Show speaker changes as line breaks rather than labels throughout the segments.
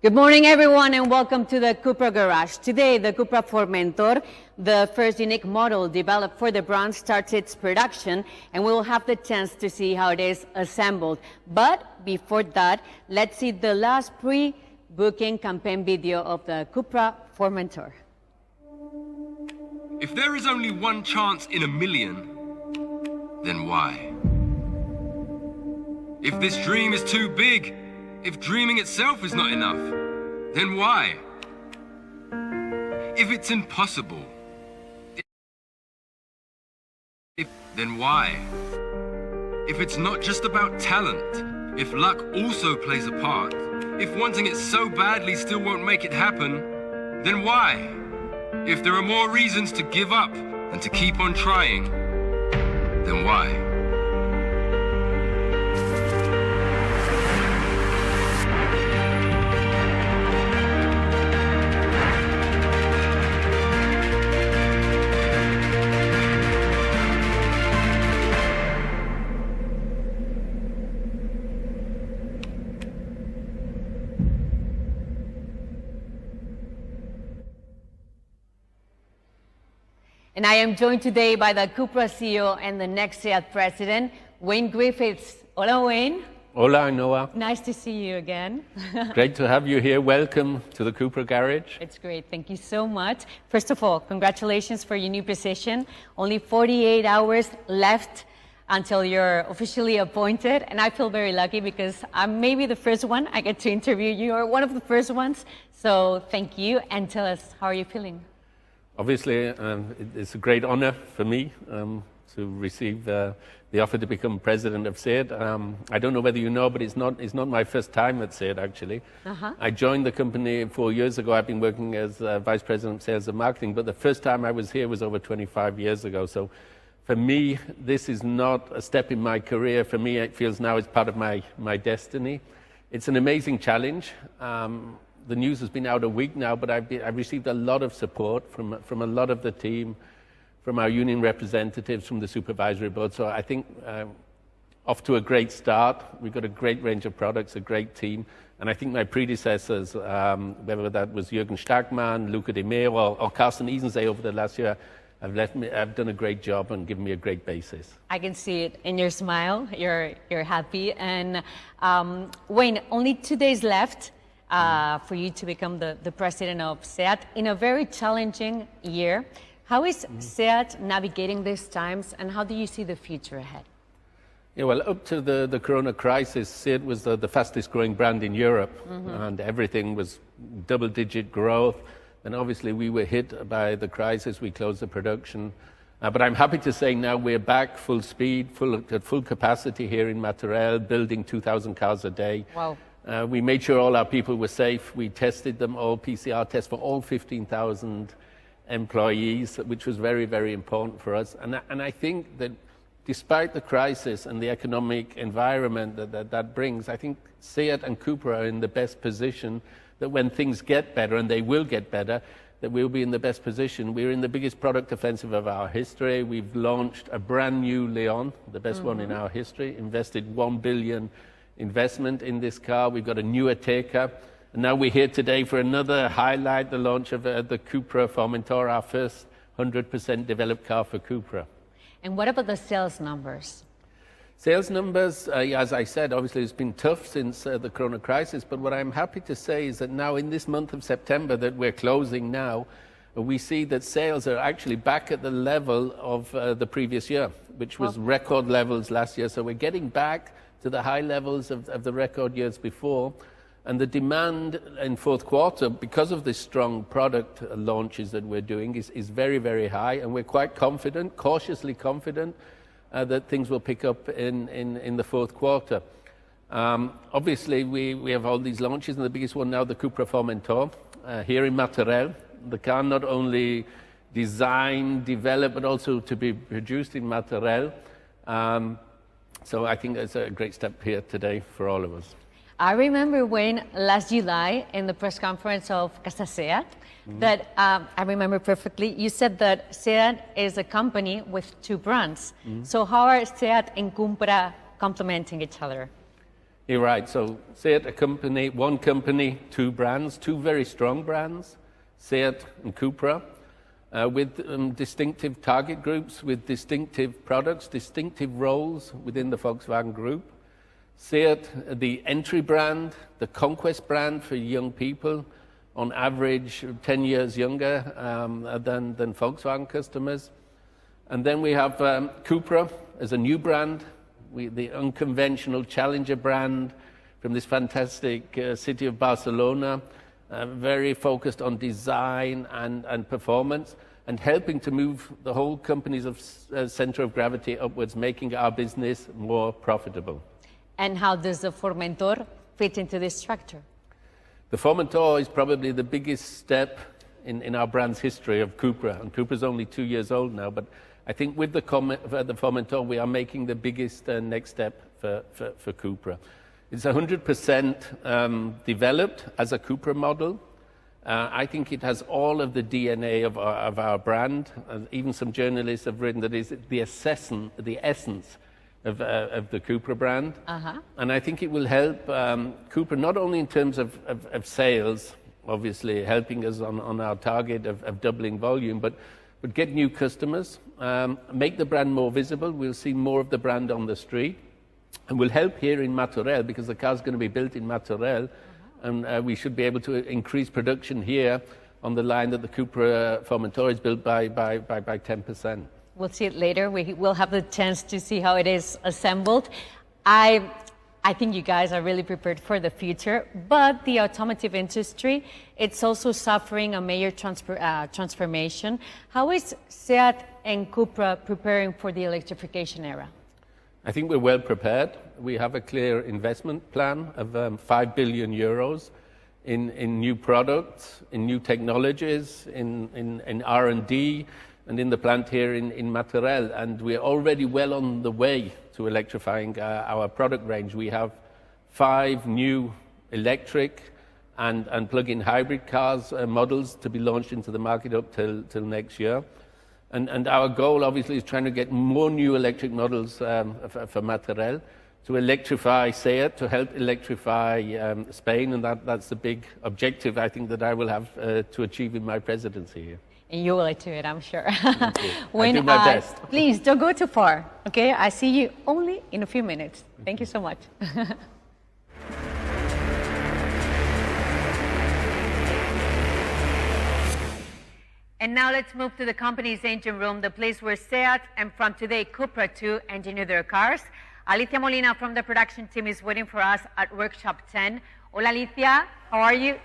Good morning, everyone, and welcome to the CUPRA Garage. Today, the CUPRA Formentor, the first unique model developed for the brand, starts its production, and we will have the chance to see how it is assembled. But before that, let's see the last pre-booking campaign video of the CUPRA Formentor.
If there is only one chance in a million, then why? If this dream is too big, if dreaming itself is not enough, then why? If it's impossible, then why? If it's not just about talent, if luck also plays a part, if wanting it so badly still won't make it happen, then why? If there are more reasons to give up than to keep on trying, then why?
And I am joined today by the CUPRA CEO and the next SEAT president, Wayne Griffiths. Hola, Wayne.
Hola, Noah.
Nice to see you again.
Great to have you here. Welcome to the CUPRA Garage.
It's great. Thank you so much. First of all, congratulations for your new position. Only 48 hours left until you're officially appointed. And I feel very lucky because I'm maybe the first one I get to interview you, or one of the first ones. So thank you. And tell us, how are you feeling?
Obviously, it's a great honor for me to receive the offer to become president of SEAT. I don't know whether you know, but it's not my first time at SEAT, actually. I joined the company 4 years ago. I've been working as vice president of sales and marketing, but the first time I was here was over 25 years ago. So for me, this is not a step in my career. For me, it feels now it's part of my destiny. It's an amazing challenge. The news has been out a week now, but I've received a lot of support from a lot of the team, from our union representatives, from the supervisory board. So I think off to a great start. We've got a great range of products, a great team. And I think my predecessors, whether that was Jürgen Starkmann, Luca Di Meo, or Carsten Isensee over the last year, have done a great job and given me a great basis.
I can see it in your smile. You're happy. And Wayne, only 2 days left for you to become the president of SEAT in a very challenging year. How is SEAT navigating these times, and how do you see the future ahead?
Yeah, well, up to the Corona crisis, SEAT was the fastest growing brand in Europe, and everything was double-digit growth. And obviously we were hit by the crisis. We closed the production. But I'm happy to say now we're back full speed, at full capacity here in Martorell, building 2,000 cars a day.
Wow.
We made sure all our people were safe. We tested them all, PCR tests for all 15,000 employees, which was very, very important for us. And I think that despite the crisis and the economic environment that brings, I think SEAT and CUPRA are in the best position that when things get better, and they will get better, that we'll be in the best position. We're in the biggest product offensive of our history. We've launched a brand new Leon, the best one in our history, invested 1 billion investment in this car. We've got a newer Ateca. And now we're here today for another highlight, the launch of the CUPRA Formentor, our first 100% developed car for CUPRA.
And what about the sales numbers?
Sales numbers, as I said, obviously it's been tough since the Corona crisis, but what I'm happy to say is that now in this month of September that we're closing now, we see that sales are actually back at the level of the previous year, which was record levels last year. So we're getting back to the high levels of the record years before. And the demand in fourth quarter, because of the strong product launches that we're doing, is very, very high. And we're quite confident, cautiously confident, that things will pick up in the fourth quarter. Obviously, we have all these launches, and the biggest one now, the CUPRA Formentor, here in Martorell. The car not only designed, developed, but also to be produced in Martorell. So I think it's a great step here today for all of us.
I remember when last July in the press conference of Casa SEAT, that I remember perfectly, you said that SEAT is a company with two brands. So how are SEAT and CUPRA complementing each other?
You're right. So SEAT, a company, one company, two brands, two very strong brands, SEAT and CUPRA, with distinctive target groups, with distinctive products, distinctive roles within the Volkswagen Group. SEAT, the entry brand, the conquest brand for young people, on average 10 years younger than Volkswagen customers. And then we have CUPRA as a new brand, the unconventional challenger brand from this fantastic city of Barcelona, very focused on design and performance, and helping to move the whole company's center of gravity upwards, making our business more profitable.
And how does the Formentor fit into this structure?
The Formentor is probably the biggest step in our brand's history of CUPRA, and CUPRA's only 2 years old now, but I think with the Formentor, we are making the biggest next step for CUPRA. It's 100% developed as a CUPRA model. I think it has all of the DNA of our brand. Even some journalists have written that it's the essence of the CUPRA brand. And I think it will help CUPRA not only in terms of sales, obviously helping us on our target of doubling volume, but get new customers, make the brand more visible. We'll see more of the brand on the street, and will help here in Martorell because the car's going to be built in Martorell, and we should be able to increase production here on the line that the CUPRA Formentor is built by 10%.
We'll see it later. We will have the chance to see how it is assembled. I think you guys are really prepared for the future, but the automotive industry, it's also suffering a major transformation. How is SEAT and CUPRA preparing for the electrification era?
I think we're well prepared. We have a clear investment plan of 5 billion euros in new products, in new technologies, in R&D, and in the plant here in Martorell. And we're already well on the way to electrifying our product range. We have 5 new electric and plug-in hybrid cars models to be launched into the market up till next year. And our goal, obviously, is trying to get more new electric models for Martorell, to electrify SEAT, to help electrify Spain, and that's the big objective, I think, that I will have to achieve in my presidency here.
And you will achieve it, I'm sure.
I do my best.
Please, don't go too far, okay? I see you only in a few minutes. Thank you so much. And now let's move to the company's engine room, the place where SEAT and from today CUPRA too engineer their cars. Alicia Molina from the production team is waiting for us at workshop 10. Hola Alicia, how are you?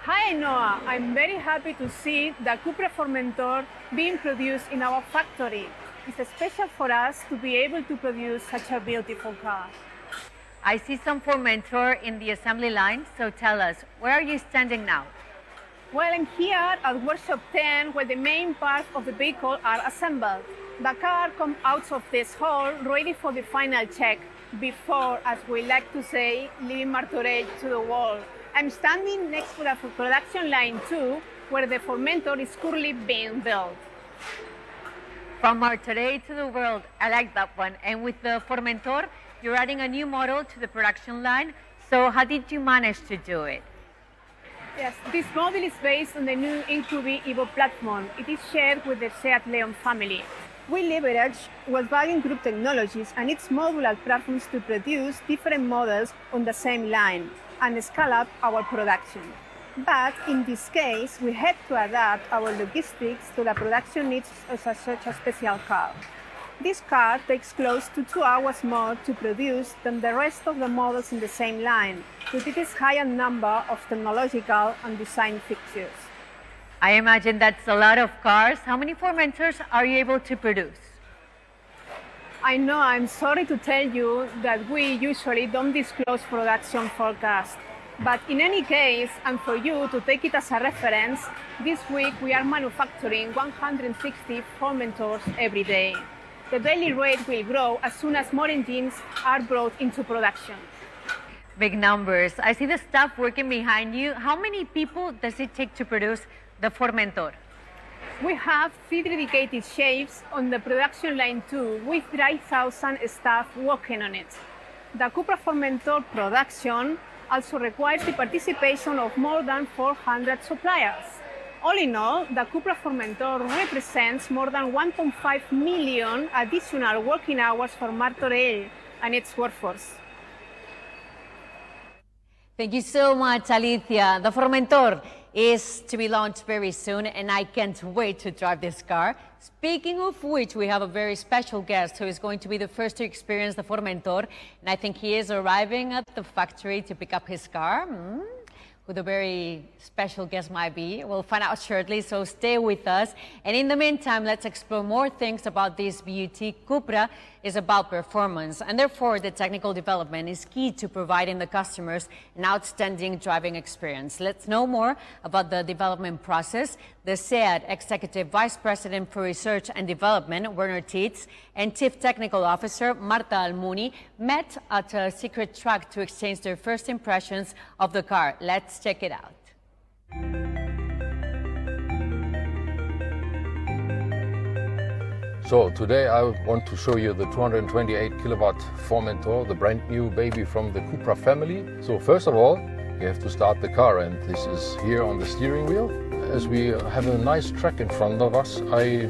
Hi Noah, I'm very happy to see the CUPRA Formentor being produced in our factory. It's special for us to be able to produce such a beautiful car.
I see some Formentor in the assembly line, so tell us, where are you standing now?
Well, I'm here at workshop 10 where the main parts of the vehicle are assembled. The car comes out of this hall ready for the final check before, as we like to say, leaving Martorell to the world. I'm standing next to the production line 2 where the Formentor is currently being built.
From Martorell to the world, I like that one. And with the Formentor, you're adding a new model to the production line. So how did you manage to do it?
Yes, this model is based on the new EQB Evo platform. It is shared with the Seat Leon family. We leverage Volkswagen Group technologies and its modular platforms to produce different models on the same line and scale up our production. But in this case, we had to adapt our logistics to the production needs of such a special car. This car takes close to 2 hours more to produce than the rest of the models in the same line, with its higher number of technological and design features.
I imagine that's a lot of cars. How many Formentors are you able to produce?
I know, I'm sorry to tell you that we usually don't disclose production forecast. But in any case, and for you to take it as a reference, this week we are manufacturing 160 Formentors every day. The daily rate will grow as soon as more engines are brought into production.
Big numbers. I see the staff working behind you. How many people does it take to produce the Formentor?
We have 3 dedicated shifts on the production line 2 with 3,000 staff working on it. the CUPRA Formentor production also requires the participation of more than 400 suppliers. All in all, the CUPRA Formentor represents more than 1.5 million additional working hours for Martorell and its workforce.
Thank you so much, Alicia. The Formentor is to be launched very soon, and I can't wait to drive this car. Speaking of which, we have a very special guest who is going to be the first to experience the Formentor, and I think he is arriving at the factory to pick up his car. Who the very special guest might be. We'll find out shortly, so stay with us. And in the meantime, let's explore more things about this beauty. CUPRA is about performance, and therefore the technical development is key to providing the customers an outstanding driving experience. Let's know more about the development process. The SEAT Executive Vice President for Research and Development, Werner Tietz, and Chief Technical Officer, Marta Almuni, met at a secret track to exchange their first impressions of the car. Let's check it out.
So today I want to show you the 228 kilowatt Formentor, the brand new baby from the CUPRA family. So first of all, you have to start the car, and this is here on the steering wheel. As we have a nice track in front of us, I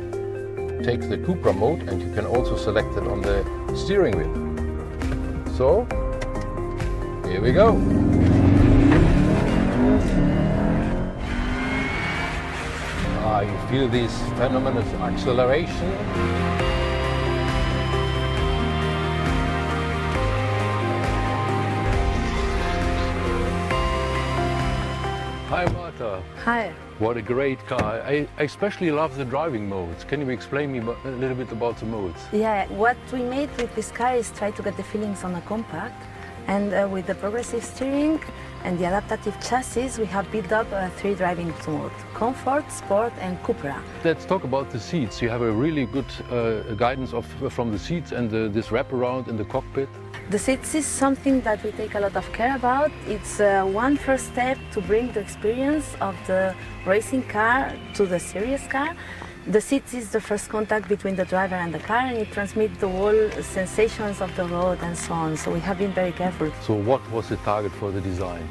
take the CUPRA mode, and you can also select it on the steering wheel. So here we go. You feel this phenomenon of acceleration. Hi Marta.
Hi.
What a great car. I especially love the driving modes. Can you explain me a little bit about the modes?
Yeah, what we made with this car is try to get the feelings on a compact, and with the progressive steering and the adaptive chassis, we have built up 3 driving modes: Comfort, Sport and CUPRA.
Let's talk about the seats. You have a really good guidance from the seats and this wraparound in the cockpit.
The seats is something that we take a lot of care about. It's one first step to bring the experience of the racing car to the serious car. The seats is the first contact between the driver and the car, and it transmits the whole sensations of the road and so on. So we have been very careful.
So what was the target for the design?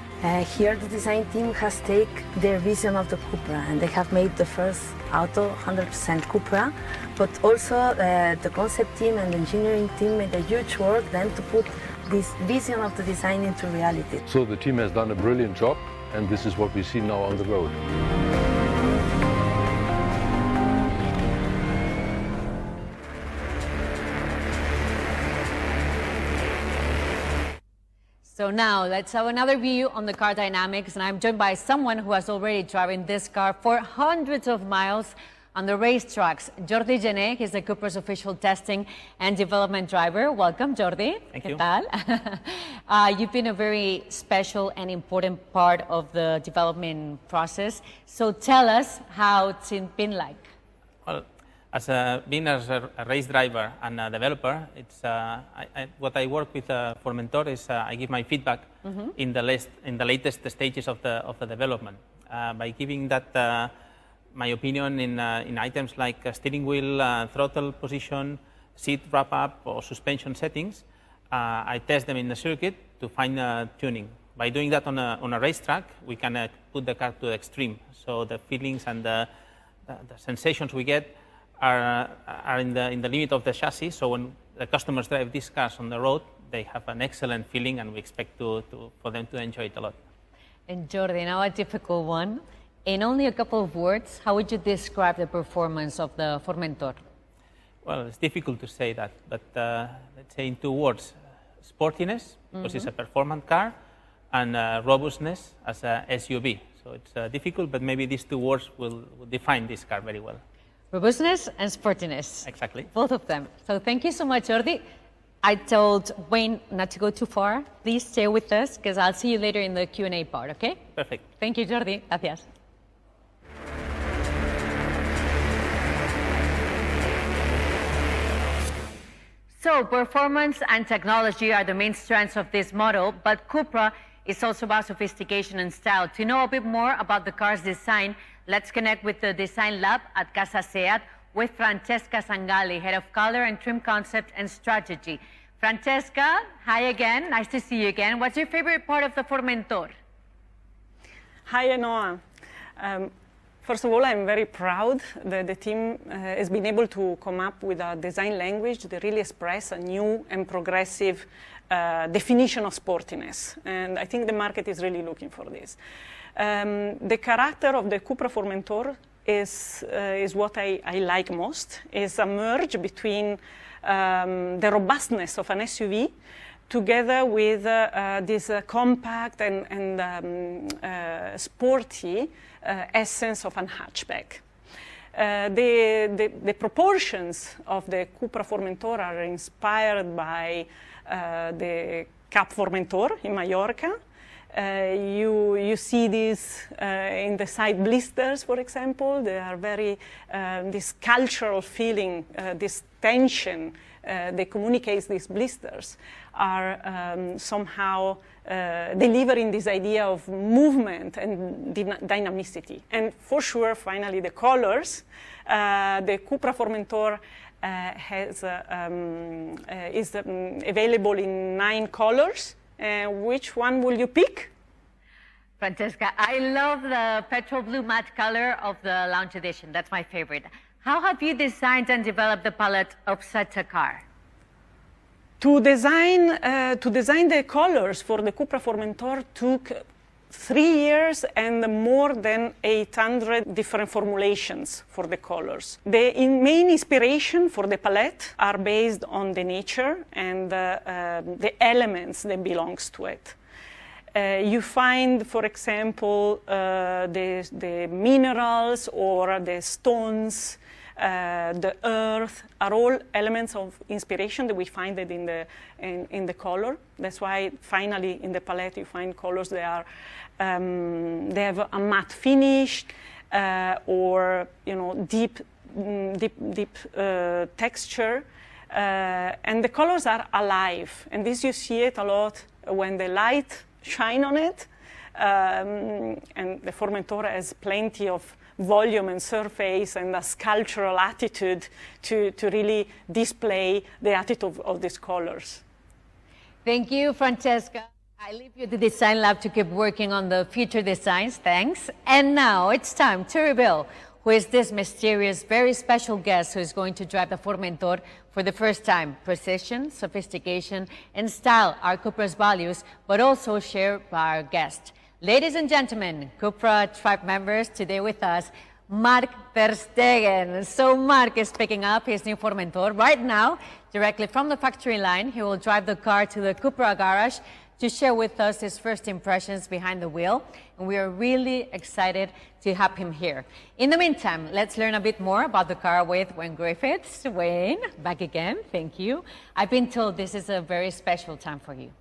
Here the design team has taken their vision of the CUPRA, and they have made the first auto 100% CUPRA, but also the concept team and the engineering team made a huge work then to put this vision of the design into reality.
So the team has done a brilliant job, and this is what we see now on the road.
So now let's have another view on the car dynamics, and I'm joined by someone who has already driven this car for hundreds of miles on the racetracks. Jordi Gené, he's the CUPRA's official testing and development driver. Welcome, Jordi.
Thank you.
¿Qué tal? You've been a very special and important part of the development process. So tell us how it's been like.
Well, being as a race driver and a developer, it's what I work with Formentor is I give my feedback in the latest stages of the development by giving that my opinion in items like steering wheel, throttle position, seat wrap up, or suspension settings. I test them in the circuit to find tuning. By doing that on a racetrack, we can put the car to the extreme. So the feelings and the sensations we get are in the limit of the chassis. So when the customers drive these cars on the road, they have an excellent feeling, and we expect for them to enjoy it a lot.
And Jordi, now a difficult one. In only a couple of words, how would you describe the performance of the Formentor?
Well, it's difficult to say that, but let's say in 2 words: sportiness, because it's a performance car, and robustness as a SUV. So it's difficult, but maybe these 2 words will define this car very well.
Robustness and sportiness.
Exactly.
Both of them. So thank you so much, Jordi. I told Wayne not to go too far. Please stay with us, because I'll see you later in the Q&A part, okay?
Perfect.
Thank you, Jordi. Gracias. So performance and technology are the main strengths of this model, but CUPRA is also about sophistication and style. To know a bit more about the car's design, let's connect with the Design Lab at Casa SEAT with Francesca Sangalli, Head of Color and Trim Concept and Strategy. Francesca, hi again. Nice to see you again. What's your favorite part of the Formentor?
Hi, Noah. First of all, I'm very proud that the team has been able to come up with a design language that really expresses a new and progressive definition of sportiness. And I think the market is really looking for this. The character of the CUPRA Formentor is what I like most. It's a merge between the robustness of an SUV together with this compact and sporty essence of an hatchback. The proportions of the CUPRA Formentor are inspired by the CUPRA Formentor in Mallorca. You see this in the side blisters, for example. They are very, this cultural feeling, this tension that communicates these blisters are somehow delivering this idea of movement and dynamicity. And for sure, finally, the colors. The CUPRA Formentor is available in 9 colors. Which one will you pick?
Francesca, I love the petrol blue matte color of the Lounge Edition. That's my favorite. How have you designed and developed the palette of such a car?
To design the colors for the CUPRA Formentor took 3 years and more than 800 different formulations for the colors. The main inspiration for the palette are based on the nature and the elements that belongs to it. You find, for example, the minerals or the stones, the earth are all elements of inspiration that we find it in the color. That's why finally in the palette you find colors that are they have a matte finish or deep texture, and the colors are alive. And this you see it a lot when the light shine on it, and the Formentor has plenty of volume and surface and a sculptural attitude to really display the attitude of these colors.
Thank you, Francesca. I leave you the design lab to keep working on the future designs. Thanks. And now it's time to reveal who is this mysterious, very special guest who is going to drive the Formentor for the first time. Precision, sophistication, and style are CUPRA's values, but also shared by our guest. Ladies and gentlemen, CUPRA tribe members, today with us, Marc Stegen. So Marc is picking up his new Formentor right now, directly from the factory line. He will drive the car to the CUPRA garage to share with us his first impressions behind the wheel. And we are really excited to have him here. In the meantime, let's learn a bit more about the car with Wayne Griffiths. Wayne, back again, thank you. I've been told this is a very special time for you.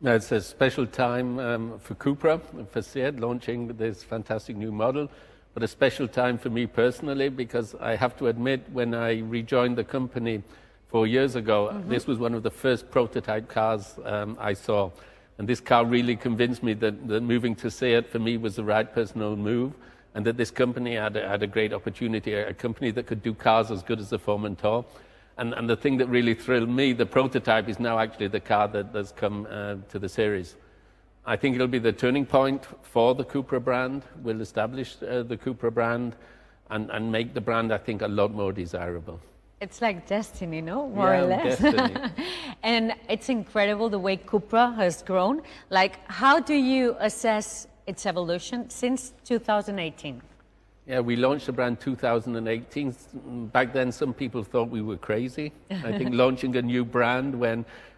No, it's a special time for CUPRA, for SEAT, launching this fantastic new model, but a special time for me personally, because I have to admit, when I rejoined the company 4 years ago, this was one of the first prototype cars I saw. And this car really convinced me that moving to SEAT for me was the right personal move, and that this company had a great opportunity, a company that could do cars as good as the Formentor. And the thing that really thrilled me, the prototype is now actually the car that's come to the series. I think it'll be the turning point for the CUPRA brand. We'll establish the CUPRA brand and make the brand, I think, a lot more desirable.
It's like destiny, no? More or less.
Destiny.
And it's incredible the way CUPRA has grown. Like, how do you assess its evolution since 2018?
Yeah, we launched the brand 2018. Back then, some people thought we were crazy. I think launching a new brand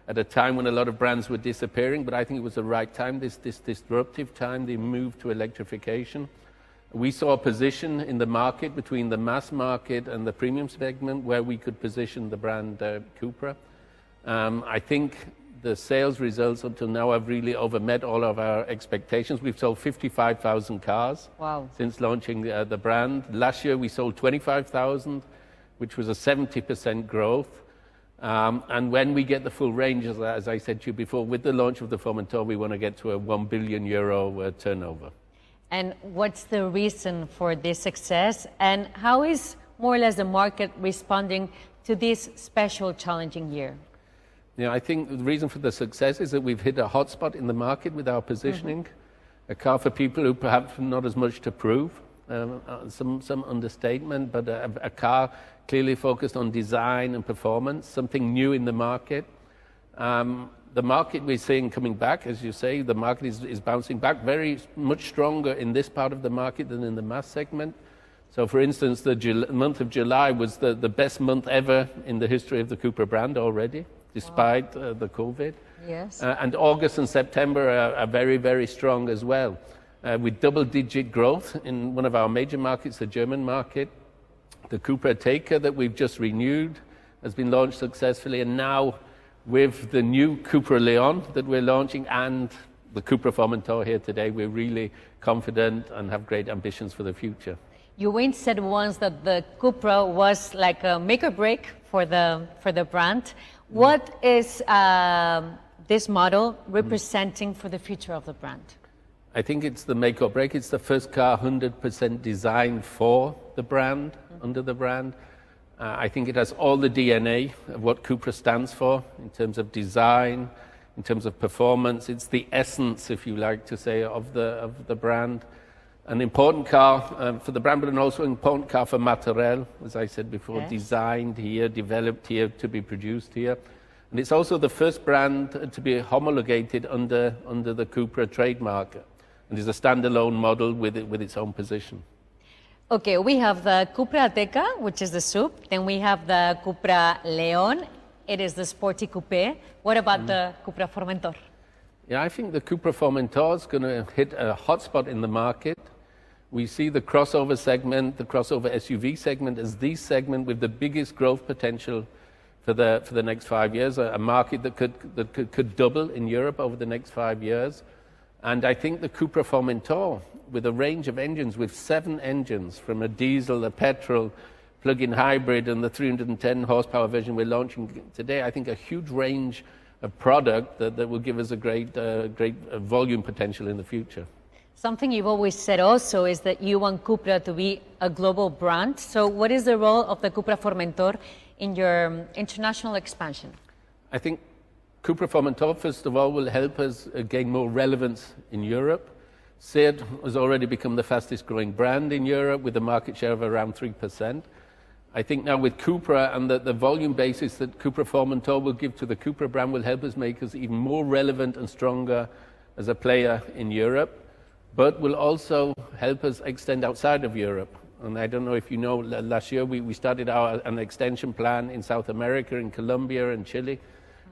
at a time when a lot of brands were disappearing, but I think it was the right time, this disruptive time, the move to electrification. We saw a position in the market between the mass market and the premium segment where we could position the brand CUPRA. I think the sales results until now have really overmet all of our expectations. We've sold 55,000 cars since launching the brand. Last year we sold 25,000, which was a 70% growth. And when we get the full range, as I said to you before, with the launch of the Formentor, we want to get to a €1 billion turnover.
And what's the reason for this success? And how is more or less the market responding to this special, challenging year?
Yeah, I think the reason for the success is that we've hit a hotspot in the market with our positioning. A car for people who perhaps have not as much to prove, some understatement, but a car clearly focused on design and performance, something new in the market. The market we're seeing coming back, as you say, the market is bouncing back very much stronger in this part of the market than in the mass segment. So, for instance, the month of July was the best month ever in the history of the CUPRA brand already, despite the COVID.
Yes.
And August and September are very, very strong as well, with double-digit growth in one of our major markets, the German market. The CUPRA Ateca that we've just renewed has been launched successfully, and now with the new CUPRA Leon that we're launching and the CUPRA Formentor here today, we're really confident and have great ambitions for the future.
You, Wayne, said once that the CUPRA was like a make or break for the brand. What is this model representing for the future of the brand?
I think it's the make or break. It's the first car 100% designed for the brand, under the brand. I think it has all the DNA of what CUPRA stands for in terms of design, in terms of performance. It's the essence, if you like to say, of the brand. An important car for the brand, but an also important car for Martorell, as I said before, designed here, developed here, to be produced here. And it's also the first brand to be homologated under the CUPRA trademark, and is a standalone model with its own position.
Okay, we have the CUPRA Ateca, which is the SUV. Then we have the CUPRA Leon. It is the sporty coupe. What about the CUPRA Formentor?
Yeah, I think the CUPRA Formentor is going to hit a hotspot in the market. We see the crossover segment, the crossover SUV segment, as the segment with the biggest growth potential for the next 5 years, a market that could double in Europe over the next 5 years. And I think the CUPRA Formentor, with a range of engines, with 7 engines, from a diesel, a petrol, plug-in hybrid, and the 310 horsepower version we're launching today, I think a huge range of product that will give us a great volume potential in the future.
Something you've always said also is that you want CUPRA to be a global brand. So what is the role of the CUPRA Formentor in your international expansion?
I think CUPRA Formentor, first of all, will help us gain more relevance in Europe. SEAT has already become the fastest growing brand in Europe with a market share of around 3%. I think now with CUPRA and the volume basis that CUPRA Formentor will give to the CUPRA brand will help us make us even more relevant and stronger as a player in Europe, but will also help us extend outside of Europe. And I don't know if you know, last year we started an extension plan in South America, in Colombia and Chile.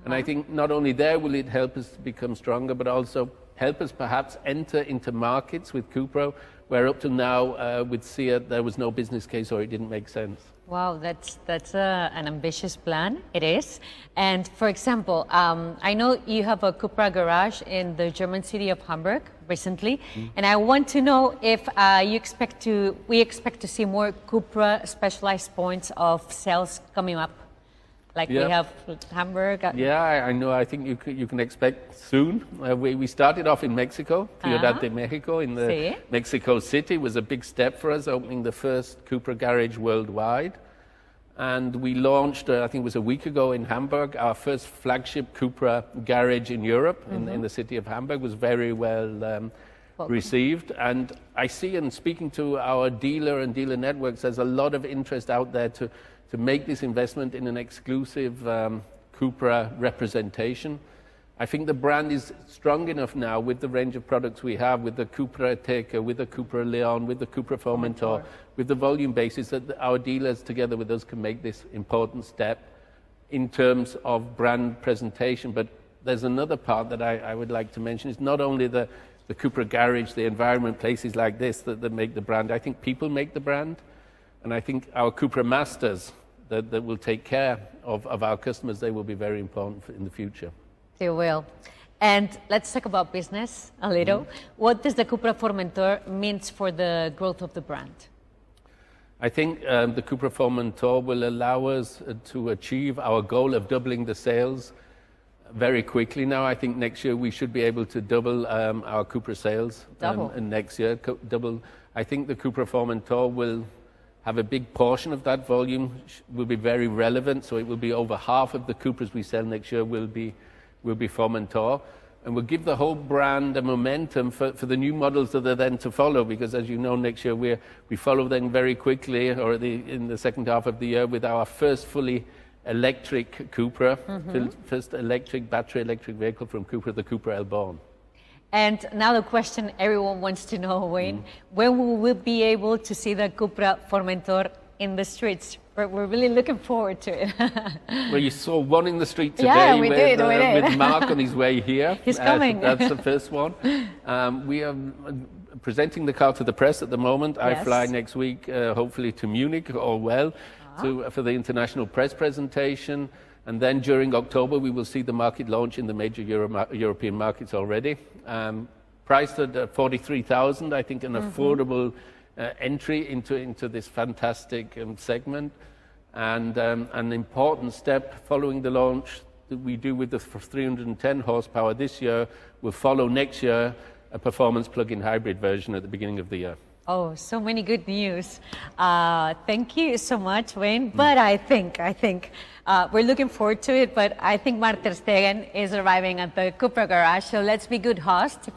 And I think not only there will it help us to become stronger, but also help us perhaps enter into markets with CUPRA, where up to now with SEAT there was no business case or it didn't make sense.
Wow, that's an ambitious plan. It is. And for example, I know you have a CUPRA garage in the German city of Hamburg recently, and I want to know if we expect to see more CUPRA specialized points of sales coming up. Like we have Hamburg.
Yeah, I know. I think you can expect soon. We started off in Mexico, Ciudad de Mexico, in the Mexico City. It was a big step for us, opening the first CUPRA garage worldwide. And we launched, I think it was a week ago in Hamburg, our first flagship CUPRA garage in Europe, in the city of Hamburg. Was very well received. And I see, in speaking to our dealer and dealer networks, there's a lot of interest out there to make this investment in an exclusive CUPRA representation. I think the brand is strong enough now with the range of products we have, with the CUPRA Ateca, with the CUPRA Leon, with the CUPRA Formentor, with the volume basis, that our dealers together with us can make this important step in terms of brand presentation. But there's another part that I would like to mention. It's not only the CUPRA garage, the environment, places like this that make the brand. I think people make the brand. And I think our CUPRA masters that will take care of our customers, they will be very important in the future.
They will. And let's talk about business a little. What does the CUPRA Formentor means for the growth of the brand?
I think the CUPRA Formentor will allow us to achieve our goal of doubling the sales very quickly now. I think next year we should be able to double our CUPRA sales.
Double?
And next year, double. I think the CUPRA Formentor will have a big portion of that volume, will be very relevant. So it will be over half of the Cupras we sell next year will be Formentor. And we'll give the whole brand a momentum for the new models that are then to follow, because as you know, next year we follow them very quickly, or in the second half of the year, with our first fully electric CUPRA, first battery electric vehicle from CUPRA, the CUPRA Elborn.
And now the question everyone wants to know, Wayne, when will we be able to see the CUPRA Formentor in the streets? We're really looking forward to it.
Well, you saw one in the street today.
Yeah, we did.
With Marc on his way here.
He's coming.
That's the first one. We are presenting the car to the press at the moment.
Yes.
I fly next week, hopefully to Munich, all well, for the international press presentation. And then during October, we will see the market launch in the major European markets already. Priced at 43,000, I think an affordable entry into this fantastic segment. And an important step following the launch that we do with the 310 horsepower this year will follow next year a performance plug-in hybrid version at the beginning of the year.
Oh, so many good news. Thank you so much, Wayne. But I think we're looking forward to it, but I think Marc Stegen is arriving at the CUPRA garage, so let's be good hosts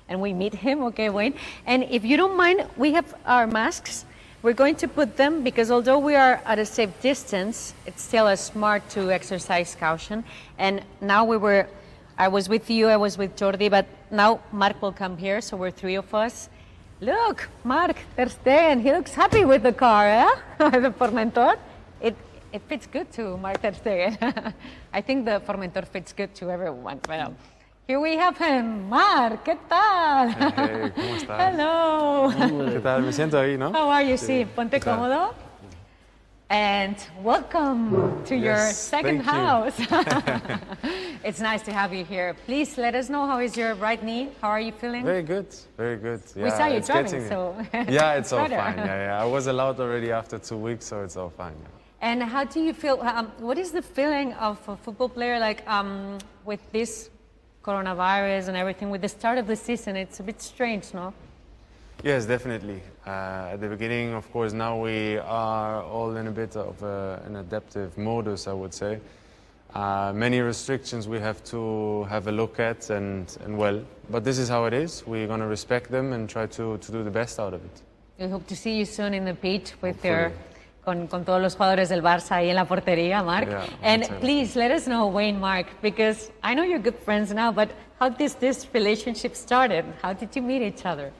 and we meet him, okay, Wayne? And if you don't mind, we have our masks. We're going to put them because although we are at a safe distance, it's still a smart to exercise caution. And now I was with you, I was with Jordi, but now Marc will come here, so we're three of us. Look, Marc Stegen, he looks happy with the car, the Formentor. It fits good to Marc Stegen. I think the Formentor fits good to everyone. Well, here we have him. Marc, ¿qué tal?
Hey, ¿cómo estás?
Hello.
¿Qué tal? Me siento ahí, ¿no?
How are you? Sí, ponte cómodo. And welcome to your second house. It's nice to have you here. Please let us know, how is your right knee? How are you feeling?
Very good, very good. Yeah,
we saw you driving, so...
Yeah, it's all fine. Yeah. I was allowed already after 2 weeks, so it's all fine. Yeah.
And how do you feel, what is the feeling of a football player like with this coronavirus and everything, with the start of the season? It's a bit strange, no?
Yes, definitely. At the beginning, of course, now we are all in a bit of an adaptive modus, I would say. Many restrictions we have to have a look at and well, but this is how it is. We're going to respect them and try to do the best out of it.
We hope to see you soon in the pitch with con todos los jugadores del Barça ahí en la portería, Marc. Yeah, and please let us know, Wayne, Marc, because I know you're good friends now, but how did this relationship started? How did you meet each other?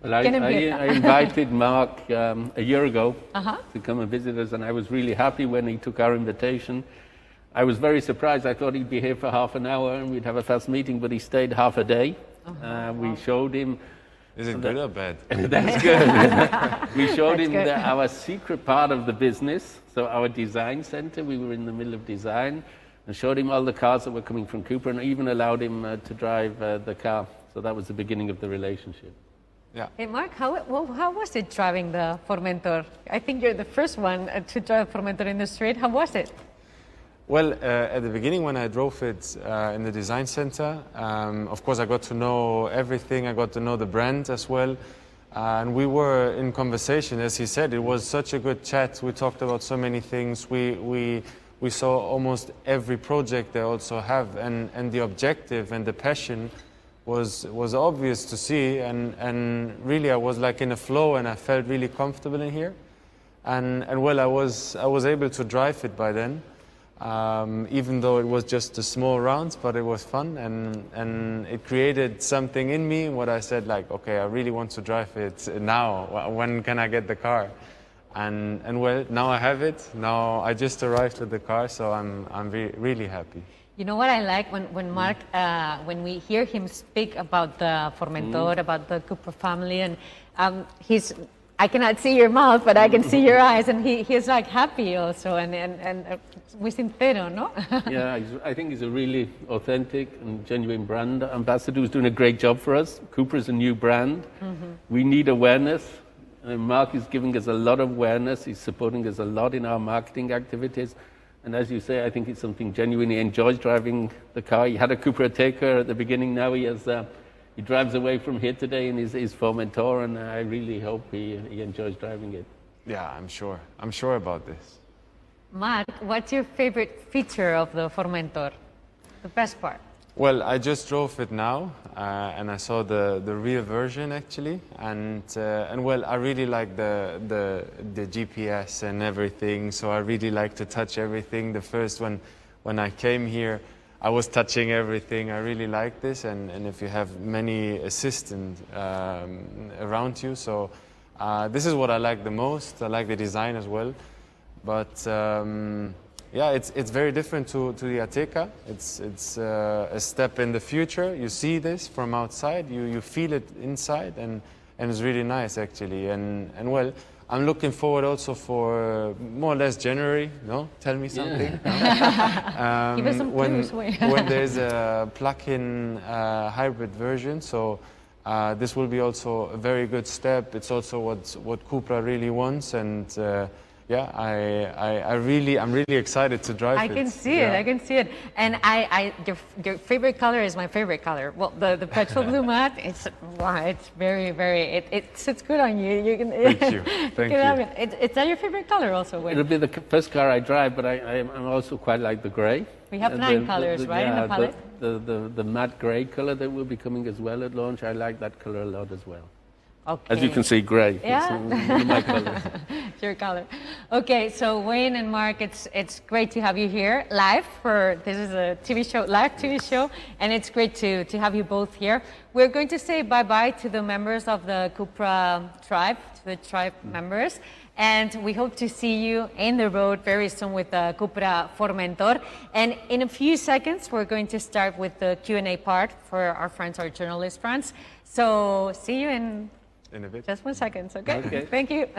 Well, I invited Marc a year ago to come and visit us, and I was really happy when he took our invitation. I was very surprised. I thought he'd be here for half an hour and we'd have a fast meeting, but he stayed half a day. We showed him...
Is it good or bad?
That's good. We showed him our secret part of the business, so our design center. We were in the middle of design, and showed him all the cars that were coming from CUPRA, and even allowed him to drive the car. So that was the beginning of the relationship.
Yeah.
Hey, Marc, how was it driving the Formentor? I think you're the first one to drive Formentor in the street. How was it?
Well, at the beginning when I drove it in the design center, of course I got to know everything, I got to know the brand as well. And we were in conversation, as he said, it was such a good chat. We talked about so many things. We saw almost every project they also have, and the objective and the passion was obvious to see. And really I was like in a flow and I felt really comfortable in here. And well, I was able to drive it by then. Even though it was just a small rounds, but it was fun and it created something in me. What I said, like, okay, I really want to drive it now. When can I get the car? And well, now I have it. Now I just arrived with the car, so I'm really happy. You
know what I like when Marc, when we hear him speak about the Formentor, about the CUPRA family, and I cannot see your mouth, but I can see your eyes, and he's like happy also, and muy sincero, no?
Yeah, I think he's a really authentic and genuine brand ambassador who's doing a great job for us. CUPRA is a new brand. We need awareness. Marc is giving us a lot of awareness. He's supporting us a lot in our marketing activities. And as you say, I think it's something genuine. He enjoys driving the car. He had a CUPRA Taker at the beginning. Now he has he drives away from here today in his Formentor, and I really hope he enjoys driving it.
Yeah, I'm sure. I'm sure about this.
Marc, what's your favorite feature of the Formentor? The best part?
Well, I just drove it now, and I saw the real version actually, and well, I really like the GPS and everything. So I really like to touch everything. The first one, when I came here, I was touching everything. I really like this, and if you have many assistants around you, so this is what I like the most. I like the design as well, but. Yeah, it's very different to the Ateca. It's a step in the future. You see this from outside, you feel it inside, and it's really nice actually. And well, I'm looking forward also for more or less January. No, tell me something.
Yeah. Give us some clues.
When there's a plug-in hybrid version, so this will be also a very good step. It's also what CUPRA really wants, and. Yeah, I'm really excited to drive it.
I can see it. And your favorite color is my favorite color. Well, the petrol blue matte, it's very, it sits good on you. You can.
Thank you. Thank you.
Is that your favorite color also, Wayne?
It'll be the first car I drive, but I'm also quite like the grey.
We have 9 colors, right, in the palette?
The matte grey color that will be coming as well at launch, I like that color a lot as well.
Okay.
As you can see, grey.
Yeah.
It's one of my colors.
It's your color. Okay, so Wayne and Marc, it's great to have you here live this is a TV show, live TV show, and it's great to have you both here. We're going to say bye-bye to the members of the CUPRA tribe, to the tribe members, and we hope to see you in the road very soon with the CUPRA Formentor. And in a few seconds, we're going to start with the Q&A part for our friends, our journalist friends. So see you in a bit. Just 1 second, okay? Thank you.